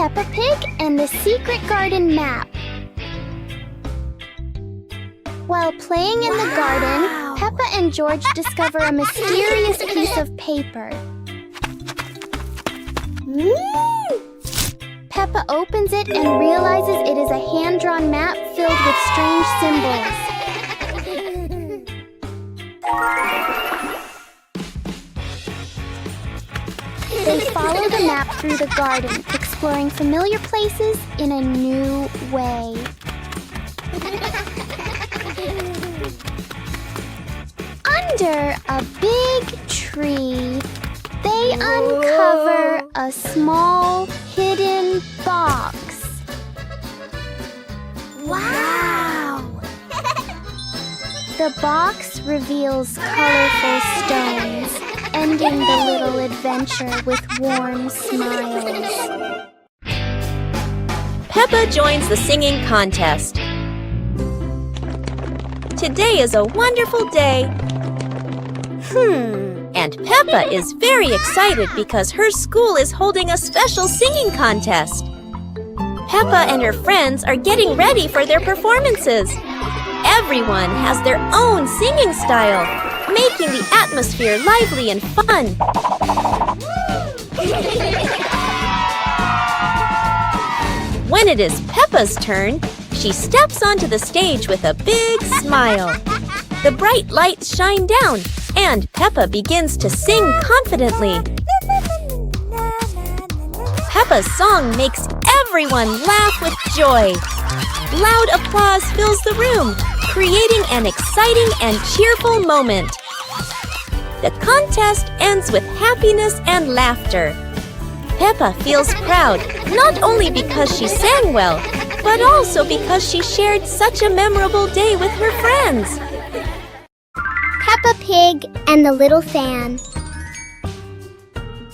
Peppa Pig and the Secret Garden Map. While playing in the garden, Peppa and George discover a mysterious piece of paper. Peppa opens it and realizes it is a hand-drawn map filled with strange symbols. They follow the map through the garden, exploring familiar places in a new way. Under a big tree, they uncover a small hidden box. Wow! The box reveals colorful stones, ending the little adventure with warm smiles. Peppa joins the singing contest. Today is a wonderful day. And Peppa is very excited because her school is holding a special singing contest. Peppa and her friends are getting ready for their performances. Everyone has their own singing style, making the atmosphere lively and fun. When it is Peppa's turn, she steps onto the stage with a big smile. The bright lights shine down, and Peppa begins to sing confidently. Peppa's song makes everyone laugh with joy. Loud applause fills the room, creating an exciting and cheerful moment. The contest ends with happiness and laughter. Peppa feels proud, not only because she sang well, but also because she shared such a memorable day with her friends. Peppa Pig and the Little Fan.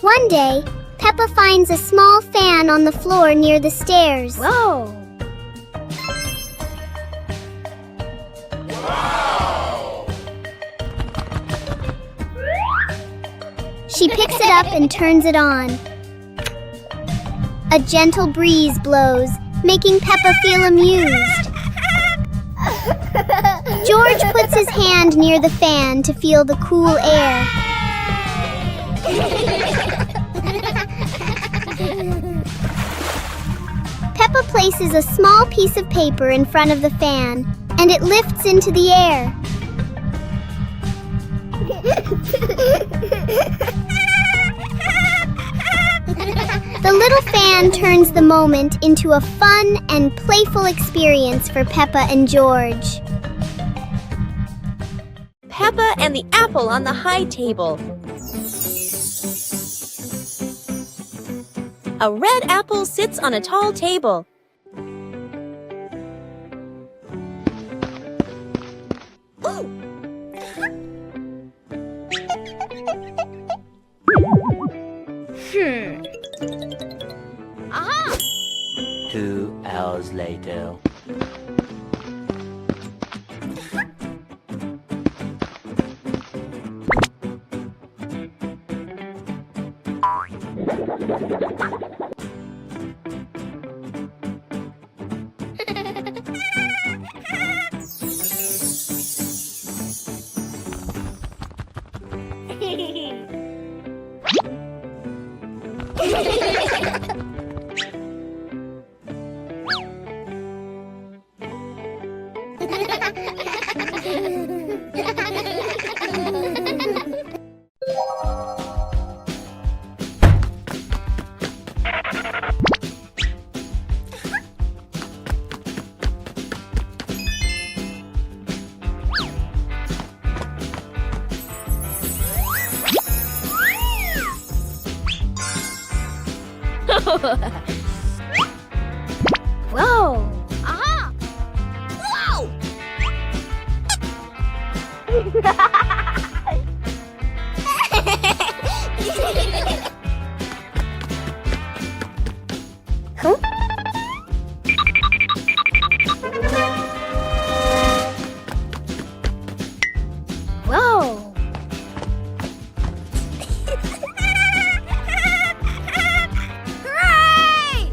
One day, Peppa finds a small fan on the floor near the stairs. Whoa! She picks it up and turns it on. A gentle breeze blows, making Peppa feel amused. George puts his hand near the fan to feel the cool air. Peppa places a small piece of paper in front of the fan, and it lifts into the air. The little fan turns the moment into a fun and playful experience for Peppa and George. Peppa and the apple on the high table. A red apple sits on a tall table. Aha! 2 hours later. Whoa! Aha! Whoa! Huh? Whoa! Hooray!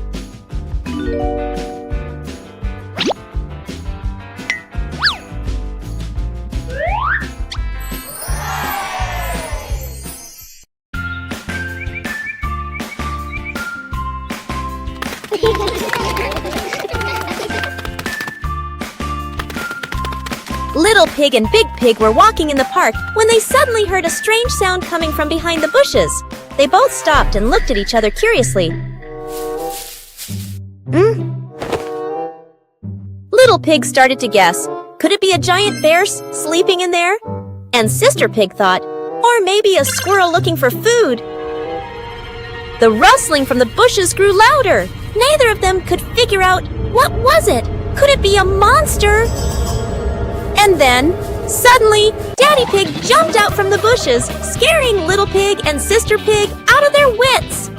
Little Pig and Big Pig were walking in the park when they suddenly heard a strange sound coming from behind the bushes. They both stopped and looked at each other curiously. Little Pig started to guess. Could it be a giant bear sleeping in there? And Sister Pig thought, or maybe a squirrel looking for food. The rustling from the bushes grew louder. Neither of them could figure out, what was it? Could it be a monster? And then, suddenly, Daddy Pig jumped out from the bushes, scaring Little Pig and Sister Pig out of their wits.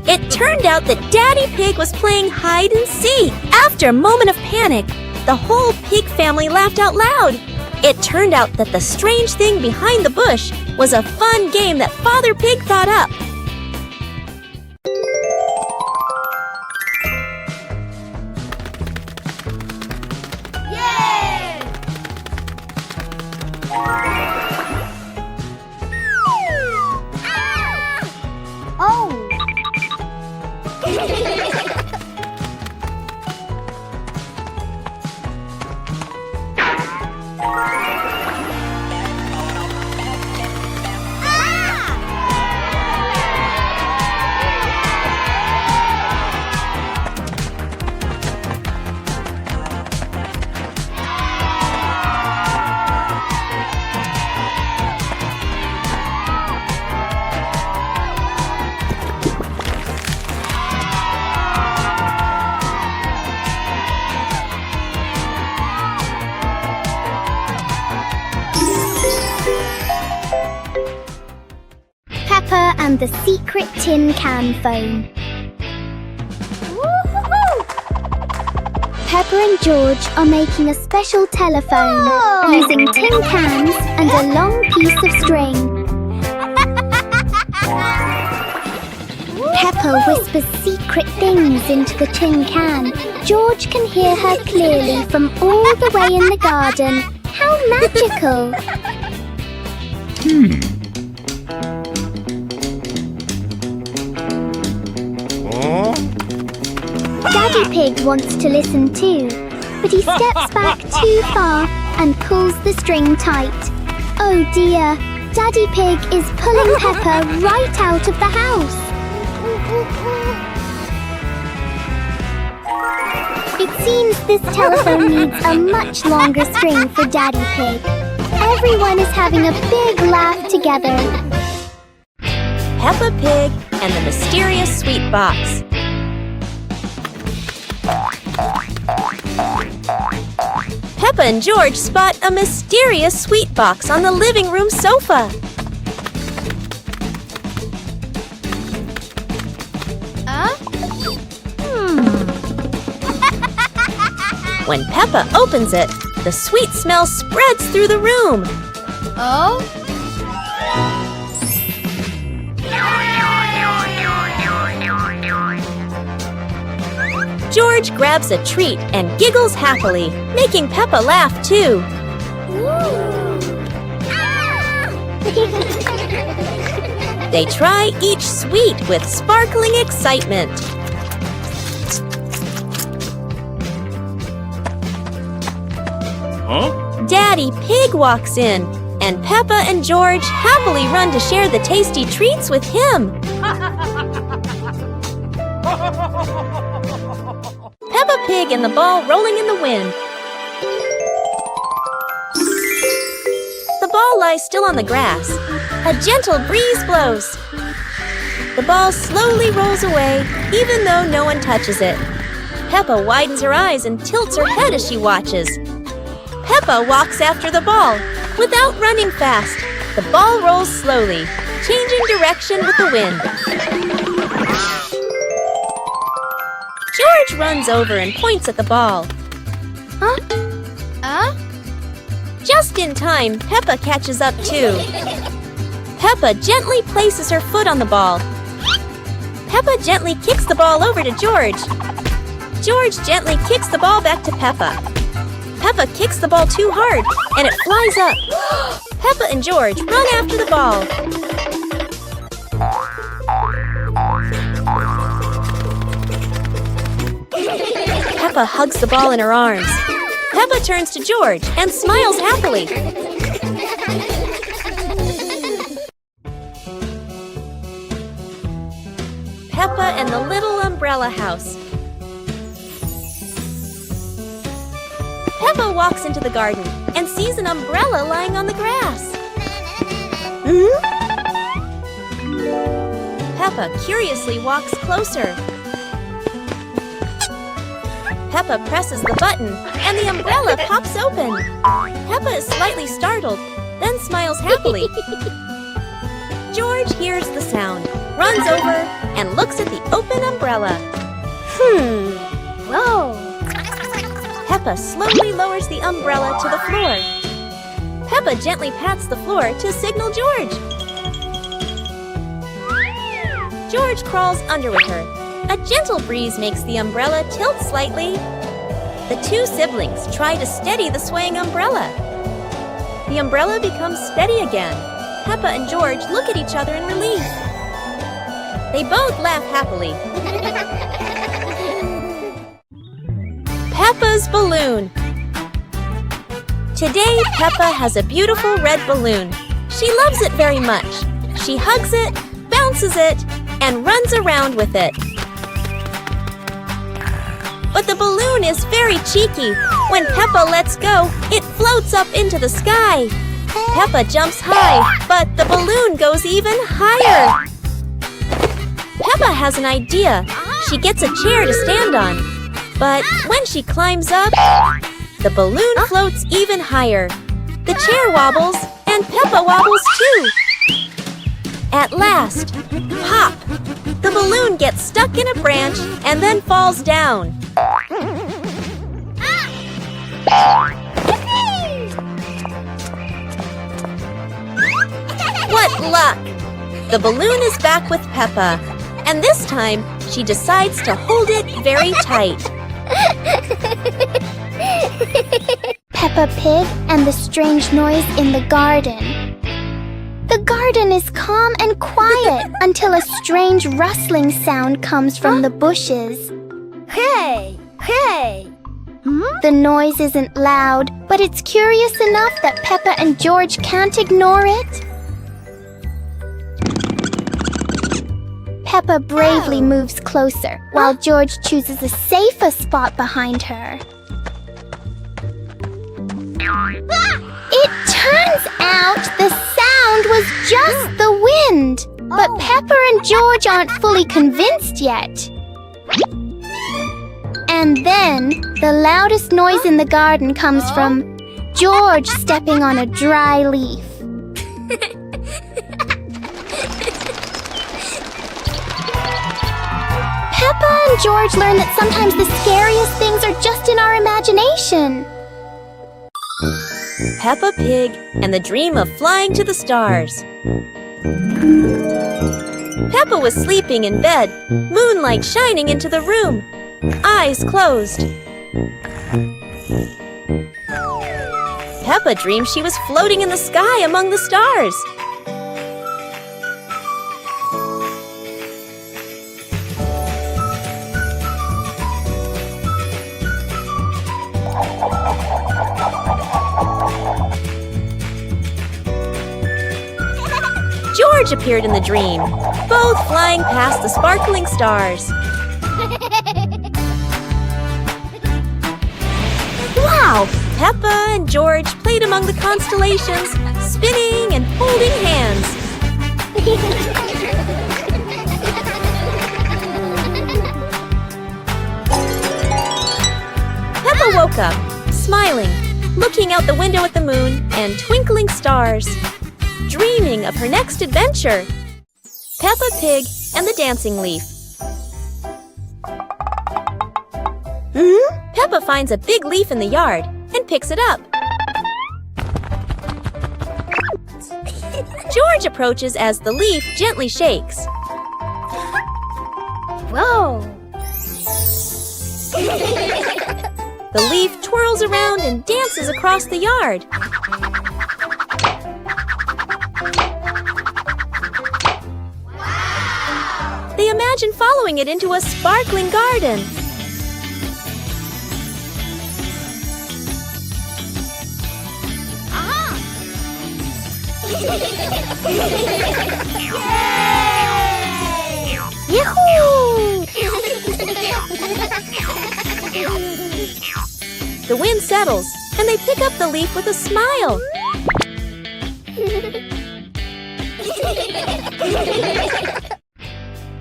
It turned out that Daddy Pig was playing hide and seek. After a moment of panic, the whole pig family laughed out loud. It turned out that the strange thing behind the bush was a fun game that Father Pig thought up. Peppa and the secret tin can phone. Peppa and George are making a special telephone using tin cans and a long piece of string. Peppa whispers secret things into the tin can. George can hear her clearly from all the way in the garden. How magical! Daddy Pig wants to listen too, but he steps back too far and pulls the string tight. Oh dear, Daddy Pig is pulling Peppa right out of the house. It seems this telephone needs a much longer string for Daddy Pig. Everyone is having a big laugh together. Peppa Pig and the Mysterious Sweet Box. Peppa and George spot a mysterious sweet box on the living room sofa. When Peppa opens it, the sweet smell spreads through the room. George grabs a treat and giggles happily, making Peppa laugh too. They try each sweet with sparkling excitement. Daddy Pig walks in, and Peppa and George happily run to share the tasty treats with him. Peppa Pig and the ball rolling in the wind. The ball lies still on the grass. A gentle breeze blows. The ball slowly rolls away, even though no one touches it. Peppa widens her eyes and tilts her head as she watches. Peppa walks after the ball. Without running fast, the ball rolls slowly, changing direction with the wind. George runs over and points at the ball. Just in time, Peppa catches up too. Peppa gently places her foot on the ball. Peppa gently kicks the ball over to George. George gently kicks the ball back to Peppa. Peppa kicks the ball too hard, and it flies up. Peppa and George run after the ball. Peppa hugs the ball in her arms. Peppa turns to George and smiles happily. Peppa and the Little Umbrella House. Peppa walks into the garden and sees an umbrella lying on the grass. Peppa curiously walks closer. Peppa presses the button and the umbrella pops open. Peppa is slightly startled, then smiles happily. George hears the sound, runs over, and looks at the open umbrella. Whoa! Peppa slowly lowers the umbrella to the floor. Peppa gently pats the floor to signal George. George crawls under with her. A gentle breeze makes the umbrella tilt slightly. The two siblings try to steady the swaying umbrella. The umbrella becomes steady again. Peppa and George look at each other in relief. They both laugh happily. Peppa's balloon. Today, Peppa has a beautiful red balloon. She loves it very much. She hugs it, bounces it, and runs around with it. But the balloon is very cheeky. When Peppa lets go, it floats up into the sky. Peppa jumps high, but the balloon goes even higher. Peppa has an idea. She gets a chair to stand on. But when she climbs up, the balloon floats even higher. The chair wobbles, and Peppa wobbles too. At last, pop! The balloon gets stuck in a branch and then falls down. What luck! The balloon is back with Peppa, and this time she decides to hold it very tight. Peppa Pig and the strange noise in the garden. The garden is calm and quiet until a strange rustling sound comes from the bushes. Hey! Hey! The noise isn't loud, but it's curious enough that Peppa and George can't ignore it. Peppa bravely moves closer, while George chooses a safer spot behind her. It turns out the sound was just the wind, but Peppa and George aren't fully convinced yet. And then, the loudest noise in the garden comes from George stepping on a dry leaf. Peppa and George learn that sometimes the scariest things are just in our imagination. Peppa Pig and the dream of flying to the stars. Peppa was sleeping in bed, moonlight shining into the room, eyes closed. Peppa dreamed she was floating in the sky among the stars. George appeared in the dream, both flying past the sparkling stars. Wow! Peppa and George played among the constellations, spinning and holding hands. Peppa woke up, smiling, looking out the window at the moon and twinkling stars, dreaming of her next adventure. Peppa Pig and the Dancing Leaf. Peppa finds a big leaf in the yard and picks it up. George approaches as the leaf gently shakes. Whoa! The leaf twirls around and dances across the yard. They imagine following it into a sparkling garden. Yahoo! The wind settles, and they pick up the leaf with a smile.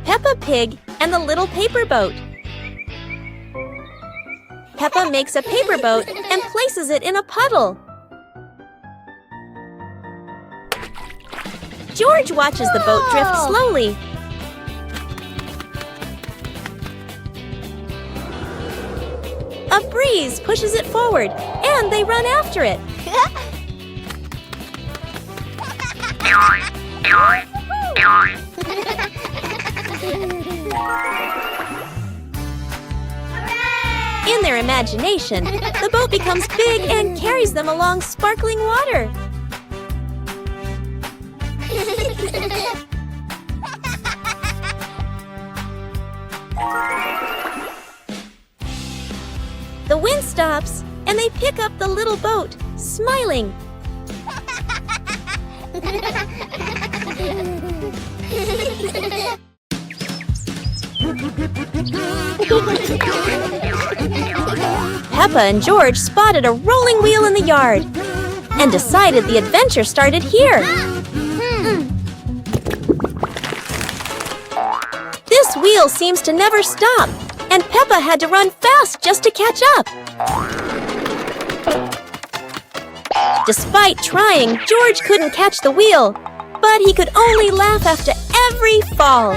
Peppa Pig and the Little Paper Boat. Peppa makes a paper boat and places it in a puddle. George watches the boat drift slowly. A breeze pushes it forward, and they run after it. In their imagination, the boat becomes big and carries them along sparkling water. The wind stops, and they pick up the little boat, smiling. Peppa and George spotted a rolling wheel in the yard and decided the adventure started here. This wheel seems to never stop, and Peppa had to run fast just to catch up. Despite trying, George couldn't catch the wheel, but he could only laugh after every fall.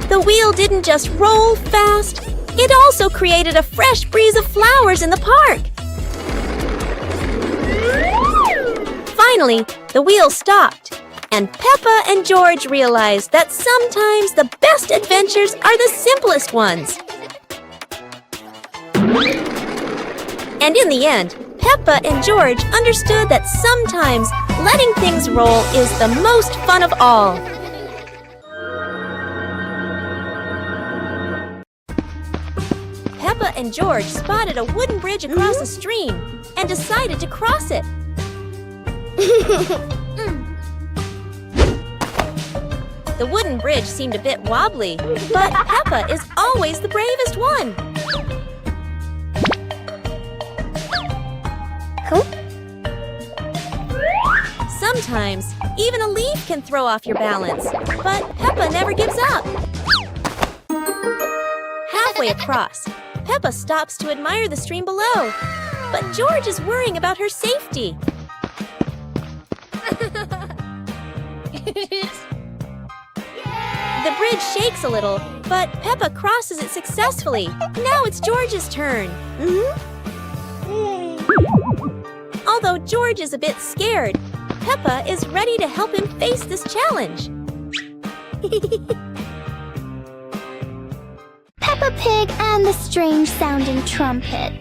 The wheel didn't just roll fast, it also created a fresh breeze of flowers in the park. Finally, the wheel stopped, and Peppa and George realized that sometimes the best adventures are the simplest ones. And in the end, Peppa and George understood that sometimes letting things roll is the most fun of all. Peppa and George spotted a wooden bridge across a stream and decided to cross it. The wooden bridge seemed a bit wobbly, but Peppa is always the bravest one. Sometimes, even a leaf can throw off your balance, but Peppa never gives up. Halfway across, Peppa stops to admire the stream below, but George is worrying about her safety. The bridge shakes a little, but Peppa crosses it successfully. Now it's George's turn. Although George is a bit scared, Peppa is ready to help him face this challenge. Peppa Pig and the strange-sounding trumpet.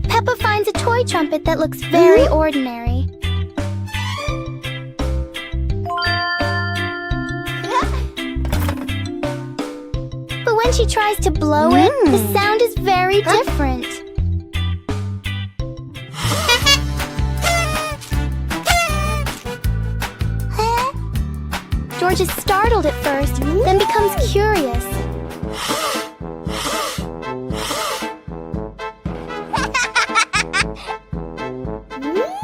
Peppa finds a toy trumpet that looks very ordinary. But when she tries to blow it, the sound is very different. George is startled at first, then becomes curious.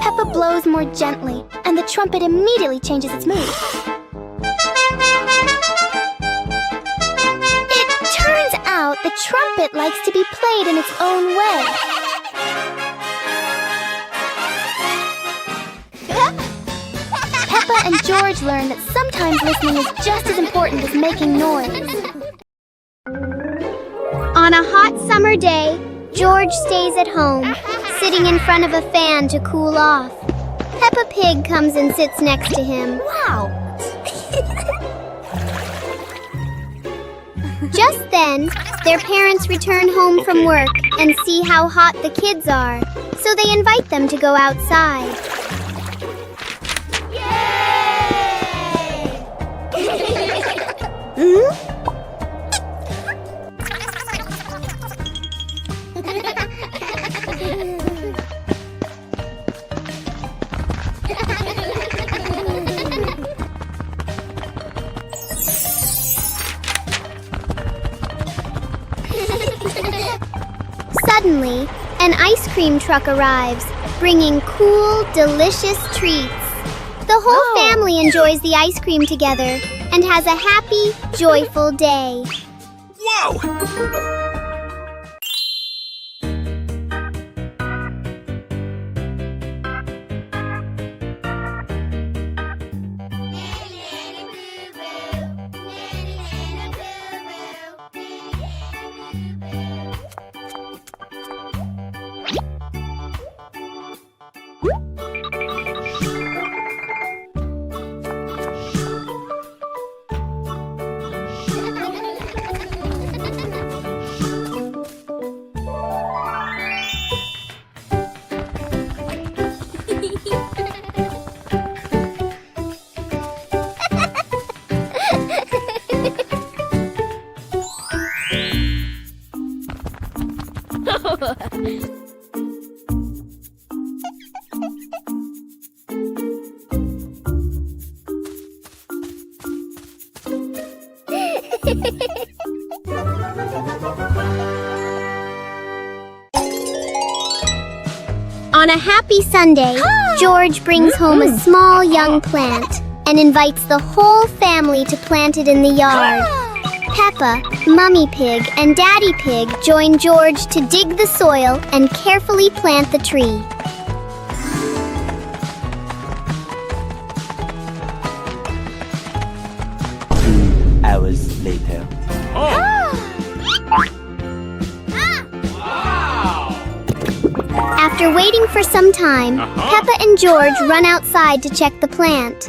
Peppa blows more gently, and the trumpet immediately changes its mood. It turns out the trumpet likes to be played in its own way. Peppa and George learn that sometimes listening is just as important as making noise. On a hot summer day, George stays at home, sitting in front of a fan to cool off. Peppa Pig comes and sits next to him. Wow! Just then, their parents return home from work and see how hot the kids are, so they invite them to go outside. Suddenly, an ice cream truck arrives, bringing cool, delicious treats. The whole family enjoys the ice cream together and has a happy, joyful day. Whoa! On a happy Sunday, George brings home a small young plant and invites the whole family to plant it in the yard. Peppa, Mummy Pig, and Daddy Pig join George to dig the soil and carefully plant the tree. 2 hours later. After waiting for some time, Peppa and George run outside to check the plant.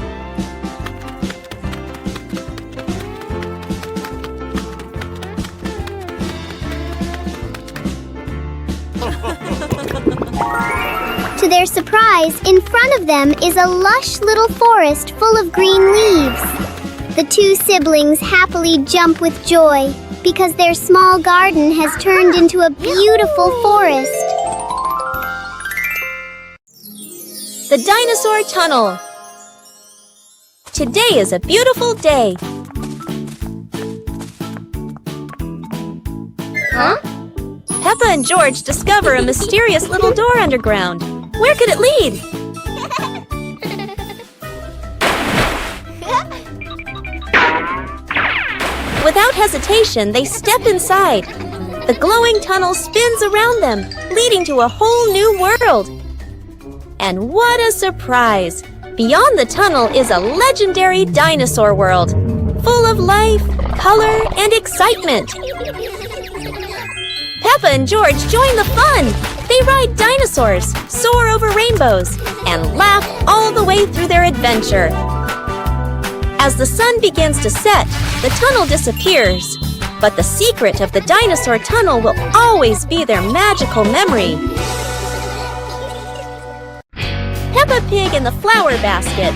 To their surprise, in front of them is a lush little forest full of green leaves. The two siblings happily jump with joy because their small garden has turned into a beautiful forest. The Dinosaur Tunnel. Today is a beautiful day. Peppa and George discover a mysterious little door underground. Where could it lead? Without hesitation, they step inside. The glowing tunnel spins around them, leading to a whole new world. And what a surprise! Beyond the tunnel is a legendary dinosaur world, full of life, color, and excitement. Peppa and George join the fun! They ride dinosaurs, soar over rainbows, and laugh all the way through their adventure. As the sun begins to set, the tunnel disappears. But the secret of the dinosaur tunnel will always be their magical memory. Peppa Pig in the flower basket.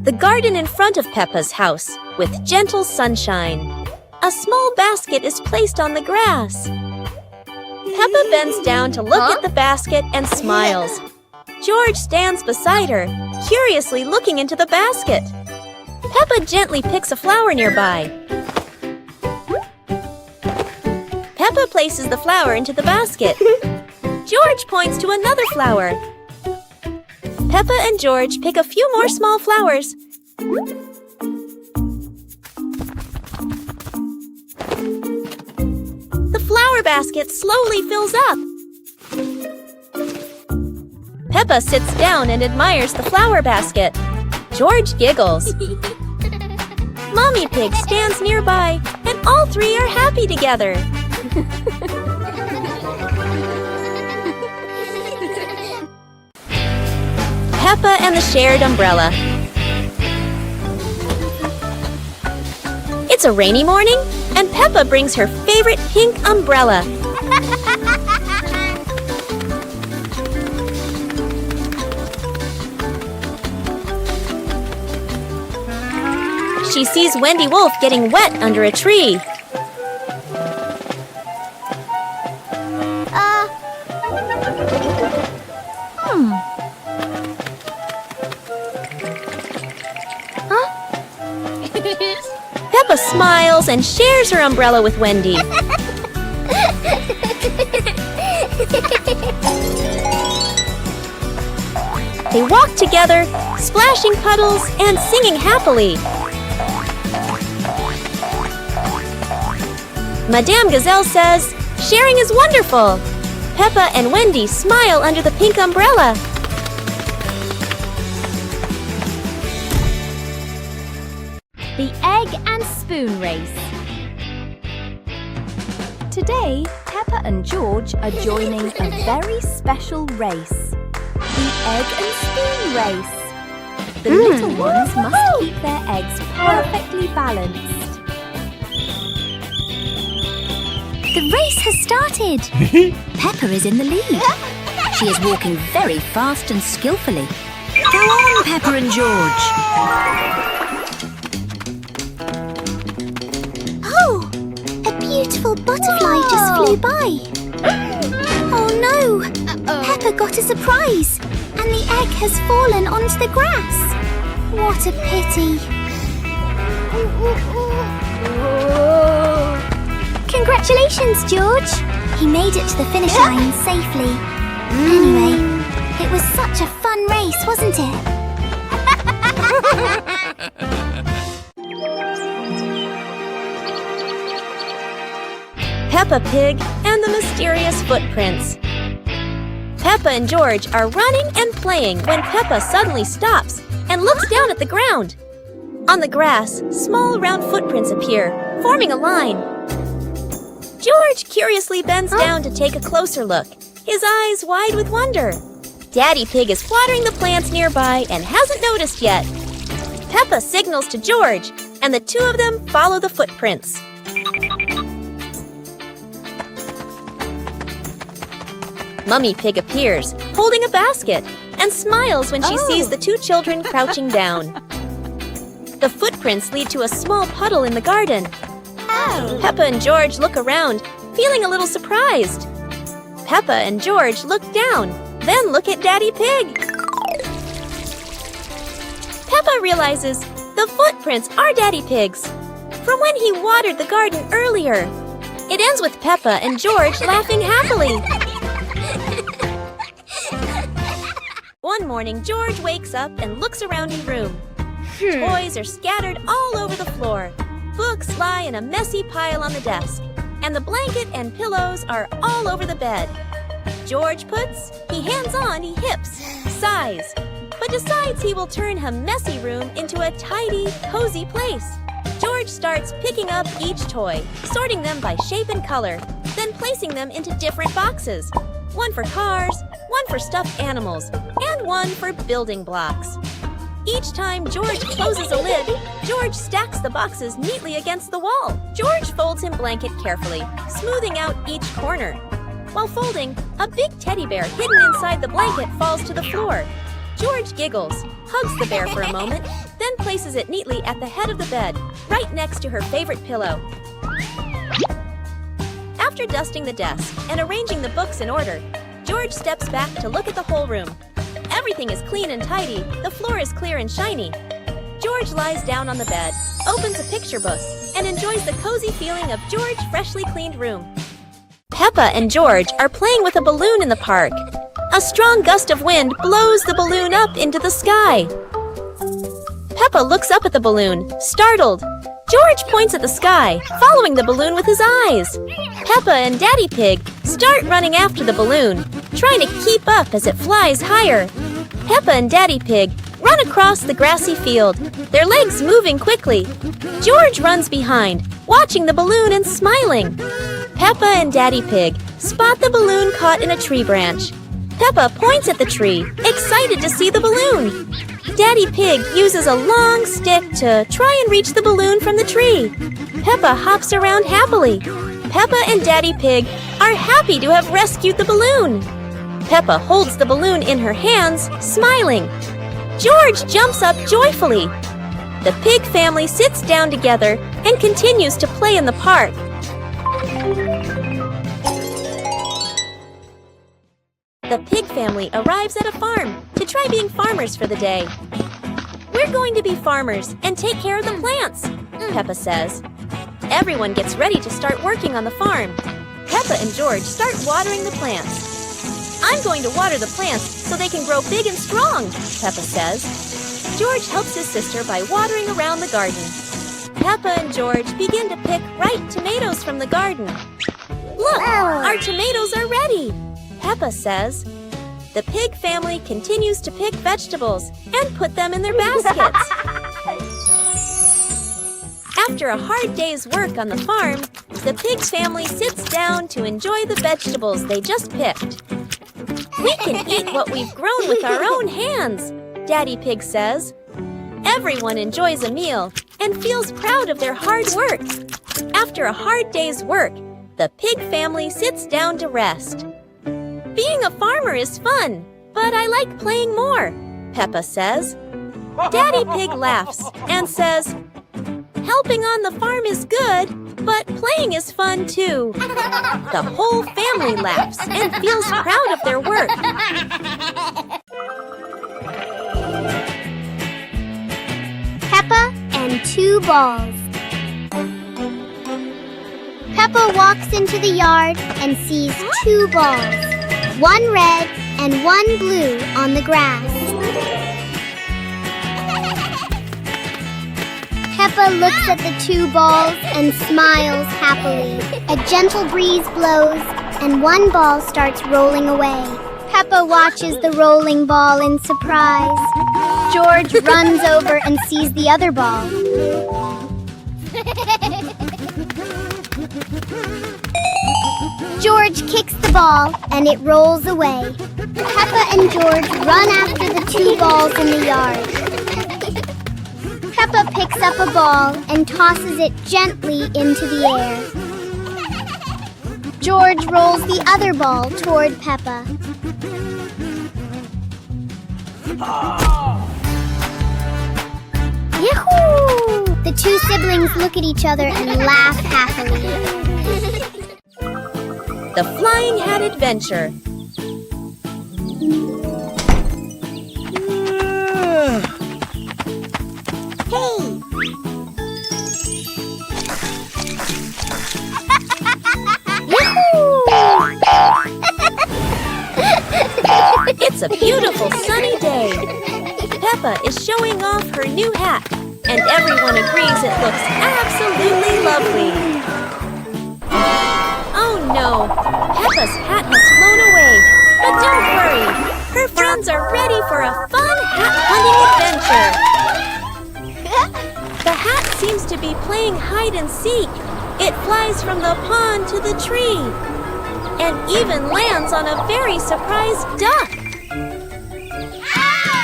The garden in front of Peppa's house, with gentle sunshine. A small basket is placed on the grass. Peppa bends down to look at the basket and smiles. George stands beside her, curiously looking into the basket. Peppa gently picks a flower nearby. Peppa places the flower into the basket. George points to another flower. Peppa and George pick a few more small flowers. The flower basket slowly fills up. Peppa sits down and admires the flower basket. George giggles. Mommy Pig stands nearby, and all three are happy together. Peppa and the shared umbrella. It's a rainy morning, and Peppa brings her favorite pink umbrella. She sees Wendy Wolf getting wet under a tree. Peppa smiles and shares her umbrella with Wendy. They walk together, splashing puddles and singing happily. Madame Gazelle says, "Sharing is wonderful." Peppa and Wendy smile under the pink umbrella. The egg and spoon race. Today, Peppa and George are joining a very special race. The egg and spoon race. The little ones must keep their eggs perfectly balanced. The race has started. Peppa is in the lead. She is walking very fast and skillfully. Go on, Peppa and George. Oh, a beautiful butterfly just flew by. Oh no, Peppa got a surprise and the egg has fallen onto the grass. What a pity. Congratulations, George! He made it to the finish line safely. Anyway, it was such a fun race, wasn't it? Peppa Pig and the Mysterious Footprints. Peppa and George are running and playing when Peppa suddenly stops and looks down at the ground. On the grass, small round footprints appear, forming a line. George curiously bends down to take a closer look, his eyes wide with wonder. Daddy Pig is watering the plants nearby and hasn't noticed yet. Peppa signals to George, and the two of them follow the footprints. Mummy Pig appears, holding a basket, and smiles when she sees the two children crouching down. The footprints lead to a small puddle in the garden. Peppa and George look around, feeling a little surprised. Peppa and George look down, then look at Daddy Pig. Peppa realizes the footprints are Daddy Pig's, from when he watered the garden earlier. It ends with Peppa and George laughing happily. One morning, George wakes up and looks around his room. Toys are scattered all over the floor. Books lie in a messy pile on the desk, and the blanket and pillows are all over the bed. George puts, he hands on, he hips, sighs, but decides he will turn her messy room into a tidy, cozy place. George starts picking up each toy, sorting them by shape and color, then placing them into different boxes. One for cars, one for stuffed animals, and one for building blocks. Each time George closes a lid, George stacks the boxes neatly against the wall. George folds his blanket carefully, smoothing out each corner. While folding, a big teddy bear hidden inside the blanket falls to the floor. George giggles, hugs the bear for a moment, then places it neatly at the head of the bed, right next to her favorite pillow. After dusting the desk and arranging the books in order, George steps back to look at the whole room. Everything is clean and tidy, the floor is clear and shiny. George lies down on the bed, opens a picture book, and enjoys the cozy feeling of George's freshly cleaned room. Peppa and George are playing with a balloon in the park. A strong gust of wind blows the balloon up into the sky. Peppa looks up at the balloon, startled. George points at the sky, following the balloon with his eyes. Peppa and Daddy Pig start running after the balloon, trying to keep up as it flies higher. Peppa and Daddy Pig run across the grassy field, their legs moving quickly. George runs behind, watching the balloon and smiling. Peppa and Daddy Pig spot the balloon caught in a tree branch. Peppa points at the tree, excited to see the balloon. Daddy Pig uses a long stick to try and reach the balloon from the tree. Peppa hops around happily. Peppa and Daddy Pig are happy to have rescued the balloon. Peppa holds the balloon in her hands, smiling. George jumps up joyfully. The pig family sits down together and continues to play in the park. The pig family arrives at a farm to try being farmers for the day. "We're going to be farmers and take care of the plants," Peppa says. Everyone gets ready to start working on the farm. Peppa and George start watering the plants. I'm going to water the plants so they can grow big and strong, Peppa says. George helps his sister by watering around the garden. Peppa and George begin to pick ripe tomatoes from the garden. Look, our tomatoes are ready, Peppa says. The pig family continues to pick vegetables and put them in their baskets. After a hard day's work on the farm, the pig family sits down to enjoy the vegetables they just picked. We can eat what we've grown with our own hands, Daddy Pig says. Everyone enjoys a meal and feels proud of their hard work. After a hard day's work, the pig family sits down to rest. Being a farmer is fun, but I like playing more, Peppa says. Daddy Pig laughs and says, helping on the farm is good, but playing is fun too. The whole family laughs and feels proud of their work. Peppa and 2 balls. Peppa walks into the yard and sees 2 balls, 1 red and 1 blue on the grass. Peppa looks at the 2 balls and smiles happily. A gentle breeze blows and 1 ball starts rolling away. Peppa watches the rolling ball in surprise. George runs over and sees the other ball. George kicks the ball and it rolls away. Peppa and George run after the 2 balls in the yard. Peppa picks up a ball and tosses it gently into the air. George rolls the other ball toward Peppa. Yahoo! The 2 siblings look at each other and laugh happily. The Flying Hat Adventure. It's a beautiful sunny day. Peppa is showing off her new hat, and everyone agrees it looks absolutely lovely. Oh no, Peppa's hat has flown away. But don't worry, her friends are ready for a fun hat-hunting adventure. The hat seems to be playing hide and seek. It flies from the pond to the tree, and even lands on a very surprised duck.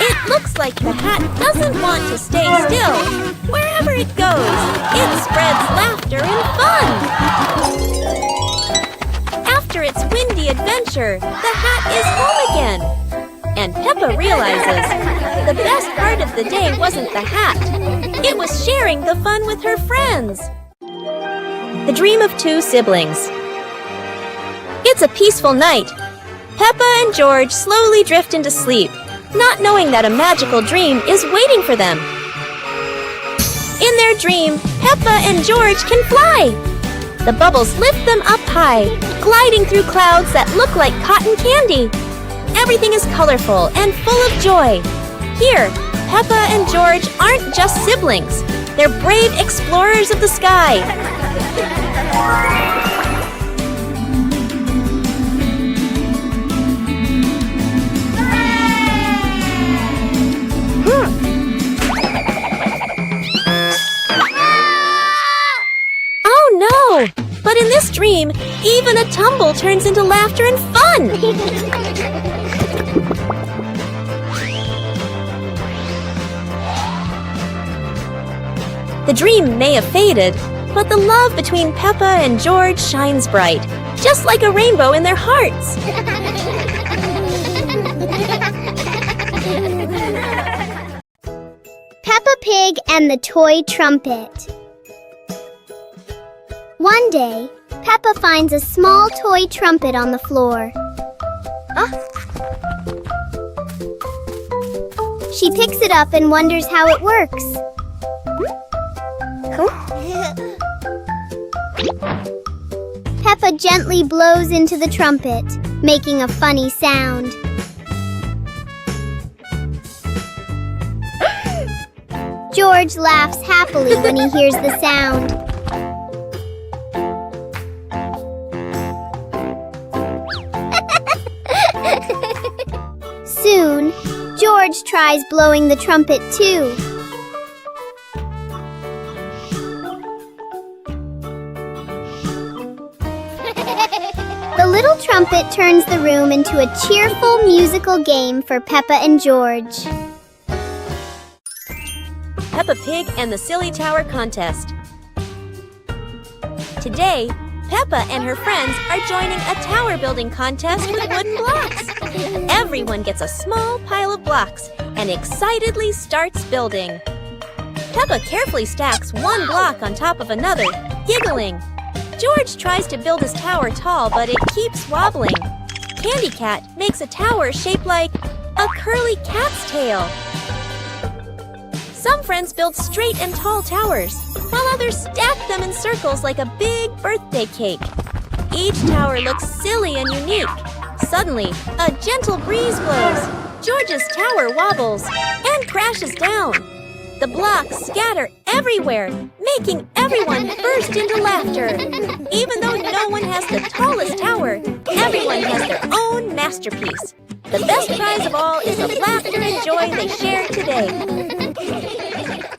It looks like the hat doesn't want to stay still. Wherever it goes, it spreads laughter and fun. After its windy adventure, the hat is home again. And Peppa realizes the best part of the day wasn't the hat. It was sharing the fun with her friends. The Dream of 2 Siblings. It's a peaceful night. Peppa and George slowly drift into sleep, not knowing that a magical dream is waiting for them. In their dream, Peppa and George can fly. The bubbles lift them up high, gliding through clouds that look like cotton candy. Everything is colorful and full of joy. Here, Peppa and George aren't just siblings. They're brave explorers of the sky. Oh no! But in this dream, even a tumble turns into laughter and fun! The dream may have faded, but the love between Peppa and George shines bright, just like a rainbow in their hearts. Peppa Pig and the Toy Trumpet. One day, Peppa finds a small toy trumpet on the floor. She picks it up and wonders how it works. Peppa gently blows into the trumpet. making a funny sound. George laughs happily when he hears the sound. Soon, George tries blowing the trumpet too. The little trumpet turns the room into a cheerful musical game for Peppa and George. Peppa Pig and the Silly Tower Contest. Today, Peppa and her friends are joining a tower building contest with wooden blocks. Everyone gets a small pile of blocks and excitedly starts building. Peppa carefully stacks one block on top of another, giggling. George tries to build his tower tall, but it keeps wobbling. Candy Cat makes a tower shaped like a curly cat's tail. Some friends build straight and tall towers, while others stack them in circles like a big birthday cake. Each tower looks silly and unique. Suddenly, a gentle breeze blows. George's tower wobbles and crashes down. The blocks scatter everywhere, making everyone burst into laughter. Even though no one has the tallest tower, everyone has their own masterpiece. The best prize of all is the laughter and joy they shared today.